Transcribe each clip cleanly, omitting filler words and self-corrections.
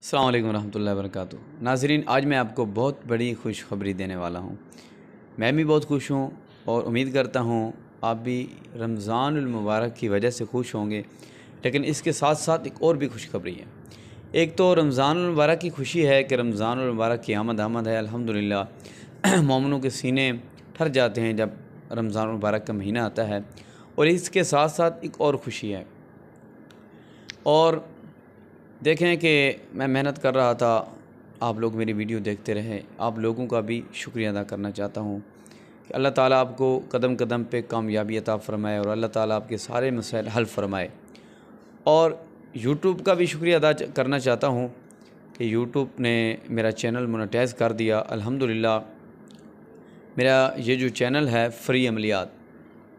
अस्सलाम वालेकुम रहमतुल्लाहि व बरकातुहू। नाज़रीन, आज मैं आपको बहुत बड़ी खुशखबरी देने वाला हूँ। मैं भी बहुत खुश हूँ और उम्मीद करता हूँ आप भी रमज़ानुल मुबारक की वजह से खुश होंगे। लेकिन इसके साथ साथ एक और भी खुशखबरी है। एक तो रमज़ानुल मुबारक की खुशी है कि रमज़ानुल मुबारक की आमद है अल्हम्दुलिल्लाह। मोमिनों के सीने ठर जाते हैं जब रमज़ानुल मुबारक का महीना आता है। और इसके साथ साथ एक और खुशी है। और देखें कि मैं मेहनत कर रहा था, आप लोग मेरी वीडियो देखते रहे। आप लोगों का भी शुक्रिया अदा करना चाहता हूँ कि अल्लाह ताला आपको कदम कदम पे कामयाबी अता फ़रमाए और अल्लाह ताला आपके सारे मसाइल हल फ़रमाए। और यूट्यूब का भी शुक्रिया अदा करना चाहता हूँ कि यूट्यूब ने मेरा चैनल मोनेटाइज़ कर दिया अल्हम्दुलिल्लाह। मेरा ये जो चैनल है फ्री अमलियात,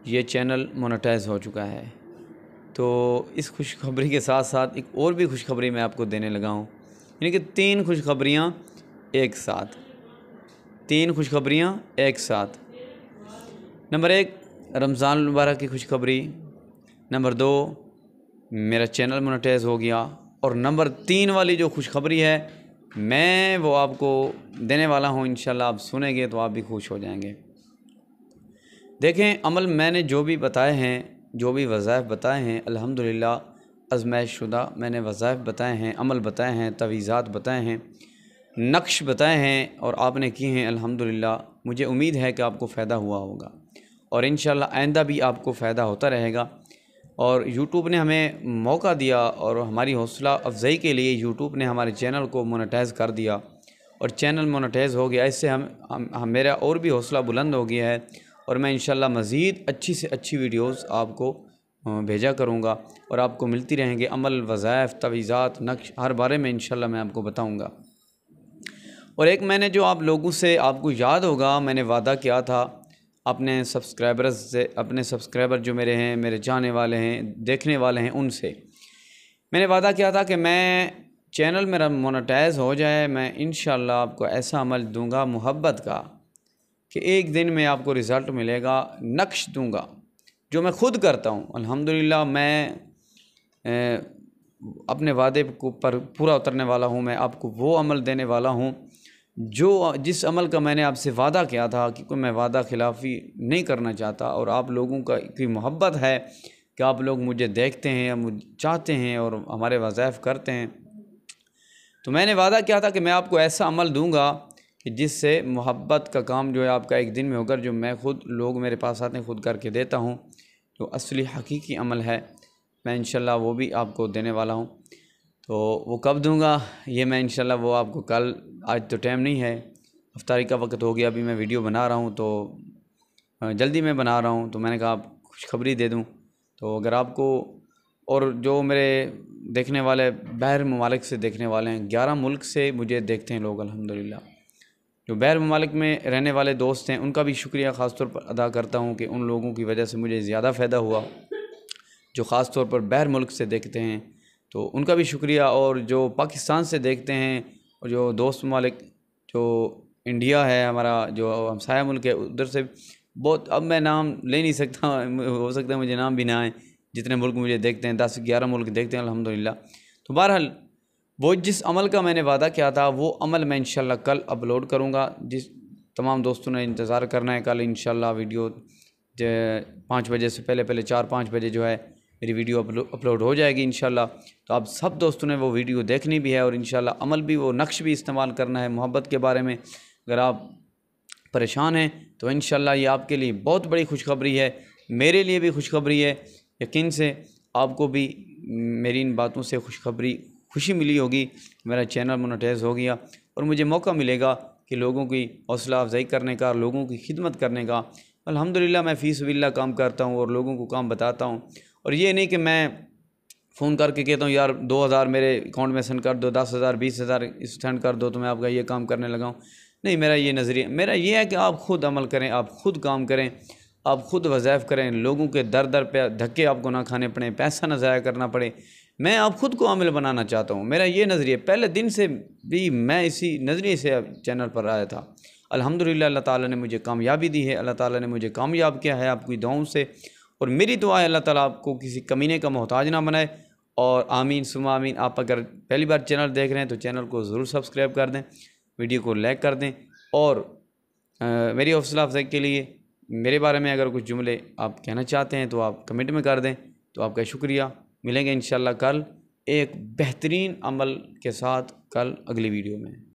ये चैनल मोनेटाइज़ हो चुका है। तो इस खुशखबरी के साथ साथ एक और भी खुशखबरी मैं आपको देने लगा हूँ, यानी कि तीन खुशखबरियाँ एक साथ। नंबर एक, रमज़ान मुबारक की खुशखबरी। नंबर दो, मेरा चैनल मोनेटाइज़ हो गया। और नंबर तीन वाली जो खुशखबरी है मैं वो आपको देने वाला हूँ। इंशाल्लाह आप सुनेंगे तो आप भी खुश हो जाएंगे। देखें, अमल मैंने जो भी बताए हैं, जो भी वज़ाइफ बताए हैं, अल्हम्दुलिल्लाह आज़माइश शुदा मैंने वज़ाइफ बताए हैं, अमल बताए हैं, तवीज़ात बताए हैं, नक्श बताए हैं और आपने किए हैं अल्हम्दुलिल्लाह। मुझे उम्मीद है कि आपको फ़ायदा हुआ होगा और इंशाल्लाह आइंदा भी आपको फ़ायदा होता रहेगा। और यूट्यूब ने हमें मौका दिया और हमारी हौसला अफजाई के लिए यूट्यूब ने हमारे चैनल को मोनेटाइज़ कर दिया और चैनल मोनेटाइज़ हो गया। इससे हम मेरा और भी हौसला बुलंद हो गया है और मैं इंशाल्लाह मज़ीद अच्छी से अच्छी वीडियोस आपको भेजा करूँगा और आपको मिलती रहेंगे। अमल, वज़ाइफ, तवीज़ात, नक्श हर बारे में इंशाल्लाह मैं आपको बताऊँगा। और एक मैंने जो आप लोगों से, आपको याद होगा, मैंने वादा किया था अपने सब्सक्राइबर्स से, अपने सब्सक्राइबर जो मेरे हैं, मेरे चाहने वाले हैं, देखने वाले हैं, उनसे मैंने वादा किया था कि मैं चैनल मेरा मोनेटाइज़ हो जाए, मैं इंशाल्लाह आपको ऐसा अमल दूंगा मोहब्बत का कि एक दिन में आपको रिज़ल्ट मिलेगा। नक्श दूंगा जो मैं ख़ुद करता हूँ अल्हम्दुलिल्लाह। मैं अपने वादे को पर पूरा उतरने वाला हूँ। मैं आपको वो अमल देने वाला हूँ जिस अमल का मैंने आपसे वादा किया था, क्योंकि मैं वादा खिलाफ़ी नहीं करना चाहता और आप लोगों की मोहब्बत है कि आप लोग मुझे देखते हैं या मुझे चाहते हैं और हमारे वज़ाइफ करते हैं। तो मैंने वादा किया था कि मैं आपको ऐसा अमल दूंगा कि जिससे मोहब्बत का काम जो है आपका एक दिन में होकर, जो मैं ख़ुद, लोग मेरे पास आते हैं, ख़ुद करके देता हूँ, जो असली हकीकी अमल है, मैं इंशाल्लाह वो भी आपको देने वाला हूँ। तो वो कब दूंगा ये मैं इंशाल्लाह वो आपको कल, आज तो टाइम नहीं है, इफ्तारी का वक्त हो गया, अभी मैं वीडियो बना रहा हूँ तो जल्दी में बना रहा हूँ, तो मैंने कहा आप खुशखबरी दे दूँ। तो अगर आपको, और जो मेरे देखने वाले बाहर ममालिक से देखने वाले हैं, 11 मुल्क से मुझे देखते हैं लोग अल्हम्दुलिल्लाह। जो बाहर ममालिक में रहने वाले दोस्त हैं उनका भी शुक्रिया ख़ास तौर पर अदा करता हूँ कि उन लोगों की वजह से मुझे ज़्यादा फ़ायदा हुआ, जो ख़ास तौर पर बाहर मुल्क से देखते हैं, तो उनका भी शुक्रिया। और जो पाकिस्तान से देखते हैं और जो दोस्त ममालिक, जो इंडिया है हमारा, जो हमसाया मुल्क है, उधर से बहुत, अब मैं नाम ले नहीं सकता, हो सकता है मुझे नाम भी ना आए, जितने मुल्क मुझे देखते हैं, 10-11 मुल्क देखते हैं अल्हम्दुलिल्लाह। तो बहरहाल वो जिस अमल का मैंने वादा किया था वो अमल मैं इंशाल्लाह कल अपलोड करूँगा। जिस तमाम दोस्तों ने इंतज़ार करना है, कल इंशाल्लाह वीडियो 5 बजे से पहले 4-5 बजे जो है मेरी वीडियो अपलोड हो जाएगी इंशाल्लाह। तो आप सब दोस्तों ने वो वीडियो देखनी भी है और इंशाल्लाह अमल भी, वो नक्श भी इस्तेमाल करना है मोहब्बत के बारे में। अगर आप परेशान हैं तो इंशाल्लाह ये आपके लिए बहुत बड़ी खुशखबरी है, मेरे लिए भी खुशखबरी है। यकीन से आपको भी मेरी इन बातों से खुशी मिली होगी, मेरा चैनल मोनेटाइज़ हो गया और मुझे मौका मिलेगा कि लोगों की हौसला अफजाई करने का, लोगों की खिदमत करने का। अल्हम्दुलिल्लाह मैं फ़ी सबिलिल्लाह काम करता हूँ और लोगों को काम बताता हूँ। और ये नहीं कि मैं फ़ोन करके कहता हूँ यार 2000 मेरे अकाउंट में सेंड कर दो, 10,000 20,000 सेंड कर दो तो मैं आपका ये काम करने लगा हूँ। नहीं, मेरा ये नज़रिया, मेरा ये है कि आप ख़ुद अमल करें, आप ख़ुद काम करें, आप ख़ुद वज़ाइफ करें, लोगों के दर दर पे धक्के आपको ना खाने पड़े, पैसा ना ज़ाया करना पड़े। मैं आप ख़ुद को आमिल बनाना चाहता हूँ। मेरा ये नज़रिया पहले दिन से भी, मैं इसी नज़रिए से चैनल पर आया था। अल्हम्दुलिल्लाह अल्लाह ताला ने मुझे कामयाबी दी है, अल्लाह ताला ने मुझे कामयाब किया है आपकी दुआओं से। और मेरी दुआ है अल्लाह ताला आपको किसी कमीने का मोहताज ना बनाए और आमीन सुमा आमीन। आप अगर पहली बार चैनल देख रहे हैं तो चैनल को ज़रूर सब्सक्राइब कर दें, वीडियो को लाइक कर दें, और मेरी हौसला अफजाई के लिए मेरे बारे में अगर कुछ जुमले आप कहना चाहते हैं तो आप कमेंट में कर दें। तो आपका शुक्रिया। मिलेंगे इंशाल्लाह कल एक बेहतरीन अमल के साथ, कल अगली वीडियो में।